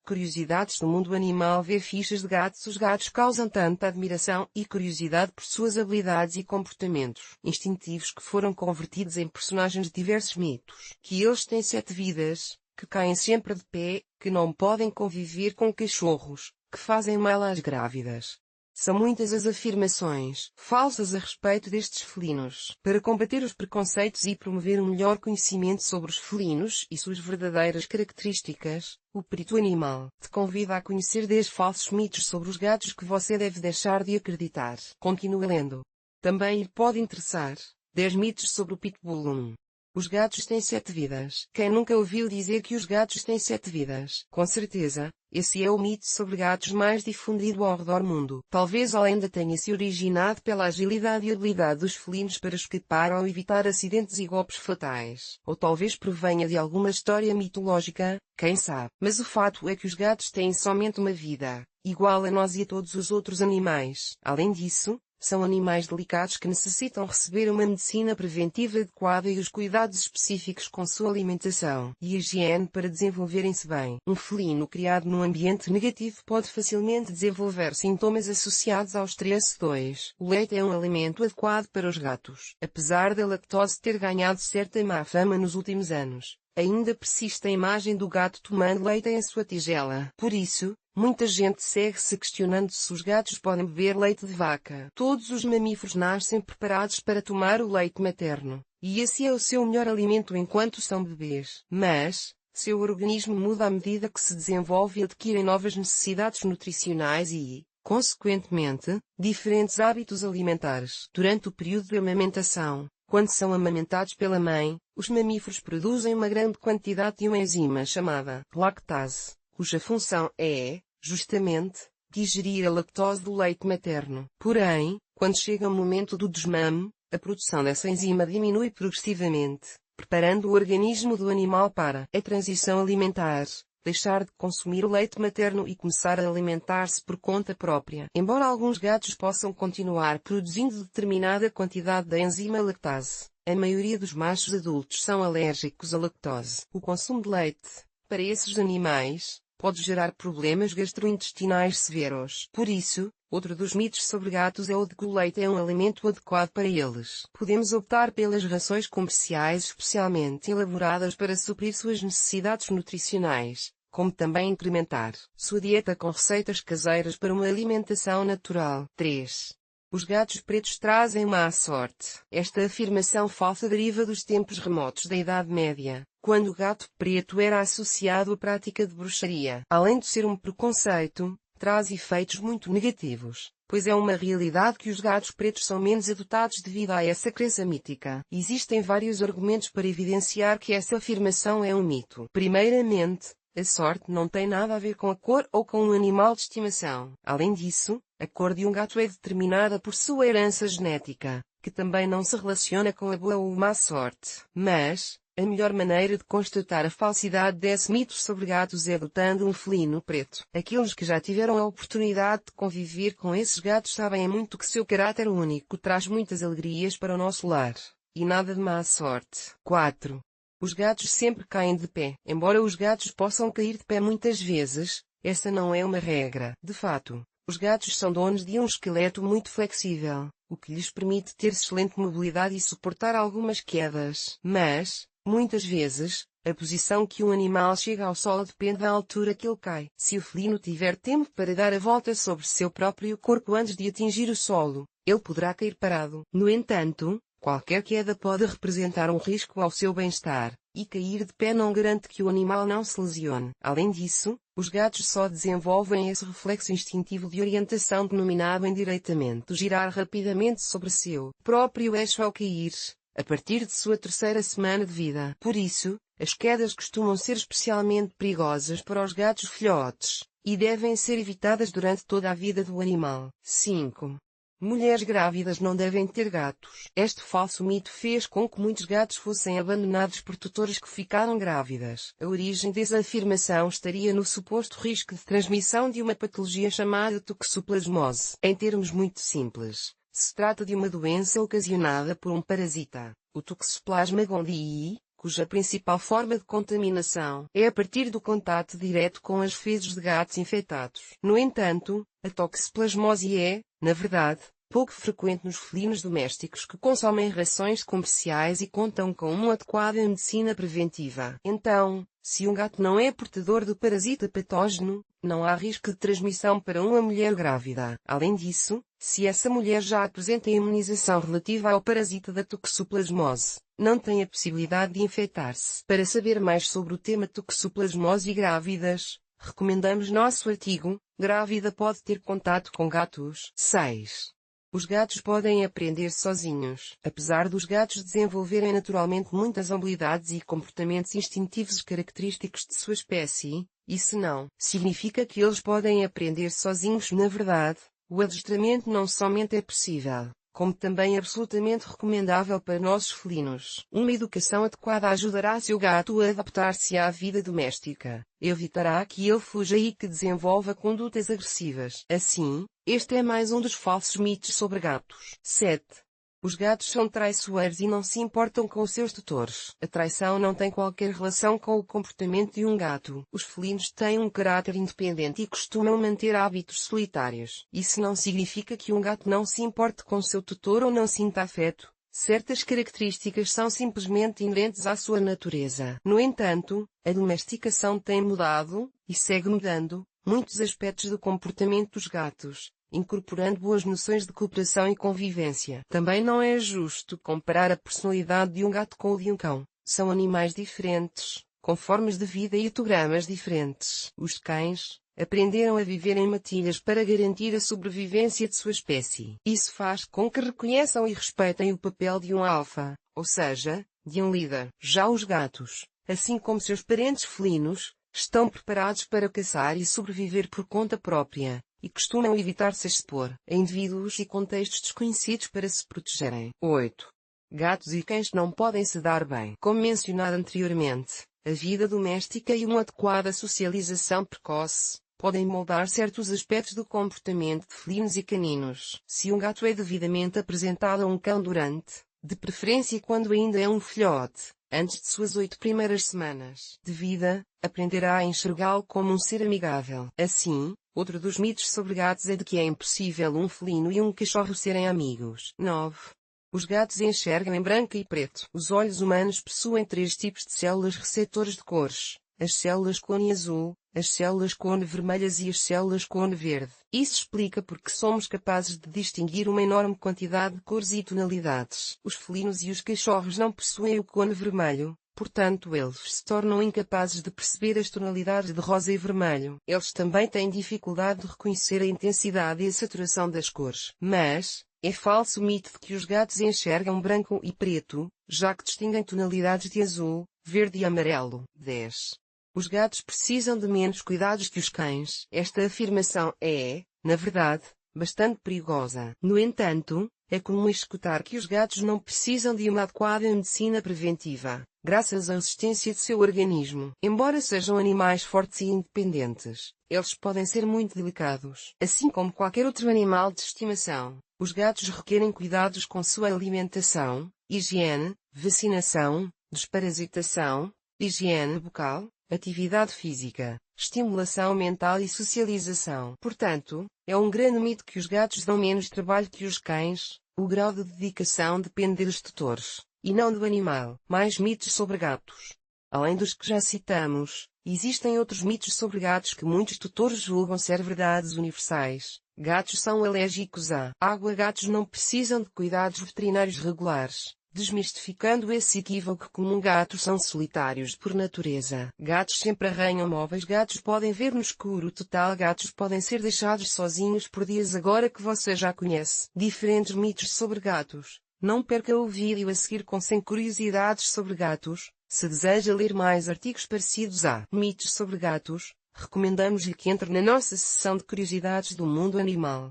Curiosidades do mundo animal. Ver fichas de gatos. Os gatos causam tanta admiração e curiosidade por suas habilidades e comportamentos instintivos que foram convertidos em personagens de diversos mitos. Que eles têm 7 vidas, que caem sempre de pé, que não podem conviver com cachorros, que fazem mal às grávidas. São muitas as afirmações falsas a respeito destes felinos. Para combater os preconceitos e promover um melhor conhecimento sobre os felinos e suas verdadeiras características, o Perito Animal te convida a conhecer 10 falsos mitos sobre os gatos que você deve deixar de acreditar. Continue lendo. Também lhe pode interessar 10 mitos sobre o Pitbull 1. Os gatos têm 7 vidas. Quem nunca ouviu dizer que os gatos têm 7 vidas? Com certeza, esse é o mito sobre gatos mais difundido ao redor do mundo. Talvez a lenda tenha se originado pela agilidade e habilidade dos felinos para escapar ou evitar acidentes e golpes fatais. Ou talvez provenha de alguma história mitológica, quem sabe. Mas o fato é que os gatos têm somente uma vida, igual a nós e a todos os outros animais. Além disso, são animais delicados que necessitam receber uma medicina preventiva adequada e os cuidados específicos com sua alimentação e higiene para desenvolverem-se bem. Um felino criado num ambiente negativo pode facilmente desenvolver sintomas associados ao stress. 2. O leite é um alimento adequado para os gatos. Apesar da lactose ter ganhado certa má fama nos últimos anos, ainda persiste a imagem do gato tomando leite em sua tigela. Por isso, muita gente segue-se questionando se os gatos podem beber leite de vaca. Todos os mamíferos nascem preparados para tomar o leite materno, e esse é o seu melhor alimento enquanto são bebês. Mas, seu organismo muda à medida que se desenvolve e adquire novas necessidades nutricionais e, consequentemente, diferentes hábitos alimentares. Durante o período de amamentação, quando são amamentados pela mãe, os mamíferos produzem uma grande quantidade de uma enzima chamada lactase, cuja função é, justamente, digerir a lactose do leite materno. Porém, quando chega o momento do desmame, a produção dessa enzima diminui progressivamente, preparando o organismo do animal para a transição alimentar, deixar de consumir o leite materno e começar a alimentar-se por conta própria. Embora alguns gatos possam continuar produzindo determinada quantidade da enzima lactase, a maioria dos machos adultos são alérgicos à lactose. O consumo de leite, para esses animais, pode gerar problemas gastrointestinais severos. Por isso, outro dos mitos sobre gatos é o de que o leite é um alimento adequado para eles. Podemos optar pelas rações comerciais especialmente elaboradas para suprir suas necessidades nutricionais, como também incrementar sua dieta com receitas caseiras para uma alimentação natural. 3. Os gatos pretos trazem má sorte. Esta afirmação falsa deriva dos tempos remotos da Idade Média, quando o gato preto era associado à prática de bruxaria. Além de ser um preconceito, traz efeitos muito negativos, pois é uma realidade que os gatos pretos são menos adotados devido a essa crença mítica. Existem vários argumentos para evidenciar que essa afirmação é um mito. Primeiramente, a sorte não tem nada a ver com a cor ou com um animal de estimação. Além disso, a cor de um gato é determinada por sua herança genética, que também não se relaciona com a boa ou má sorte. Mas, a melhor maneira de constatar a falsidade desse mito sobre gatos é adotando um felino preto. Aqueles que já tiveram a oportunidade de conviver com esses gatos sabem muito que seu caráter único traz muitas alegrias para o nosso lar, e nada de má sorte. 4. Os gatos sempre caem de pé. Embora os gatos possam cair de pé muitas vezes, essa não é uma regra. De fato, os gatos são donos de um esqueleto muito flexível, o que lhes permite ter excelente mobilidade e suportar algumas quedas. Mas, muitas vezes, a posição que um animal chega ao solo depende da altura que ele cai. Se o felino tiver tempo para dar a volta sobre seu próprio corpo antes de atingir o solo, ele poderá cair parado. No entanto, qualquer queda pode representar um risco ao seu bem-estar, e cair de pé não garante que o animal não se lesione. Além disso, os gatos só desenvolvem esse reflexo instintivo de orientação denominado endireitamento, girar rapidamente sobre seu próprio eixo ao cair, a partir de sua 3ª semana de vida. Por isso, as quedas costumam ser especialmente perigosas para os gatos filhotes, e devem ser evitadas durante toda a vida do animal. 5. Mulheres grávidas não devem ter gatos. Este falso mito fez com que muitos gatos fossem abandonados por tutoras que ficaram grávidas. A origem dessa afirmação estaria no suposto risco de transmissão de uma patologia chamada toxoplasmose. Em termos muito simples, se trata de uma doença ocasionada por um parasita, o Toxoplasma gondii, cuja principal forma de contaminação é a partir do contato direto com as fezes de gatos infectados. No entanto, a toxoplasmose é, na verdade, pouco frequente nos felinos domésticos que consomem rações comerciais e contam com uma adequada medicina preventiva. Então, se um gato não é portador do parasita patógeno, não há risco de transmissão para uma mulher grávida. Além disso, se essa mulher já apresenta imunização relativa ao parasita da toxoplasmose, não tem a possibilidade de infectar-se. Para saber mais sobre o tema toxoplasmose e grávidas, recomendamos nosso artigo, Grávida pode ter contato com gatos. 6. Os gatos podem aprender sozinhos. Apesar dos gatos desenvolverem naturalmente muitas habilidades e comportamentos instintivos característicos de sua espécie, isso não significa que eles podem aprender sozinhos. Na verdade, o adestramento não somente é possível, como também absolutamente recomendável para nossos felinos. Uma educação adequada ajudará seu gato a adaptar-se à vida doméstica, evitará que ele fuja e que desenvolva condutas agressivas. Assim, este é mais um dos falsos mitos sobre gatos. 7. Os gatos são traiçoeiros e não se importam com os seus tutores. A traição não tem qualquer relação com o comportamento de um gato. Os felinos têm um caráter independente e costumam manter hábitos solitários. Isso não significa que um gato não se importe com seu tutor ou não sinta afeto. Certas características são simplesmente inerentes à sua natureza. No entanto, a domesticação tem mudado, e segue mudando, muitos aspectos do comportamento dos gatos, incorporando boas noções de cooperação e convivência. Também não é justo comparar a personalidade de um gato com o de um cão. São animais diferentes, com formas de vida e etogramas diferentes. Os cães aprenderam a viver em matilhas para garantir a sobrevivência de sua espécie. Isso faz com que reconheçam e respeitem o papel de um alfa, ou seja, de um líder. Já os gatos, assim como seus parentes felinos, estão preparados para caçar e sobreviver por conta própria, e costumam evitar se expor a indivíduos e contextos desconhecidos para se protegerem. 8. Gatos e cães não podem se dar bem. Como mencionado anteriormente, a vida doméstica e uma adequada socialização precoce podem moldar certos aspectos do comportamento de felinos e caninos. Se um gato é devidamente apresentado a um cão durante, de preferência quando ainda é um filhote, antes de suas 8 primeiras semanas de vida, aprenderá a enxergá-lo como um ser amigável. Assim, outro dos mitos sobre gatos é de que é impossível um felino e um cachorro serem amigos. 9. Os gatos enxergam em branco e preto. Os olhos humanos possuem 3 tipos de células receptoras de cores: as células cone azul, as células cone vermelhas e as células cone verde. Isso explica porque somos capazes de distinguir uma enorme quantidade de cores e tonalidades. Os felinos e os cachorros não possuem o cone vermelho, portanto eles se tornam incapazes de perceber as tonalidades de rosa e vermelho. Eles também têm dificuldade de reconhecer a intensidade e a saturação das cores. Mas é falso o mito de que os gatos enxergam branco e preto, já que distinguem tonalidades de azul, verde e amarelo. 10. Os gatos precisam de menos cuidados que os cães. Esta afirmação é, na verdade, bastante perigosa. No entanto, é comum escutar que os gatos não precisam de uma adequada medicina preventiva, graças à resistência de seu organismo. Embora sejam animais fortes e independentes, eles podem ser muito delicados. Assim como qualquer outro animal de estimação, os gatos requerem cuidados com sua alimentação, higiene, vacinação, desparasitação, higiene bucal, atividade física, estimulação mental e socialização. Portanto, é um grande mito que os gatos dão menos trabalho que os cães. O grau de dedicação depende dos tutores, e não do animal. Mais mitos sobre gatos. Além dos que já citamos, existem outros mitos sobre gatos que muitos tutores julgam ser verdades universais. Gatos são alérgicos à água. Gatos não precisam de cuidados veterinários regulares. Desmistificando esse equívoco comum, gatos são solitários por natureza. Gatos sempre arranham móveis. Gatos podem ver no escuro total. Gatos podem ser deixados sozinhos por dias. Agora que você já conhece diferentes mitos sobre gatos, não perca o vídeo a seguir com 100 curiosidades sobre gatos. Se deseja ler mais artigos parecidos a mitos sobre gatos, recomendamos-lhe que entre na nossa seção de curiosidades do mundo animal.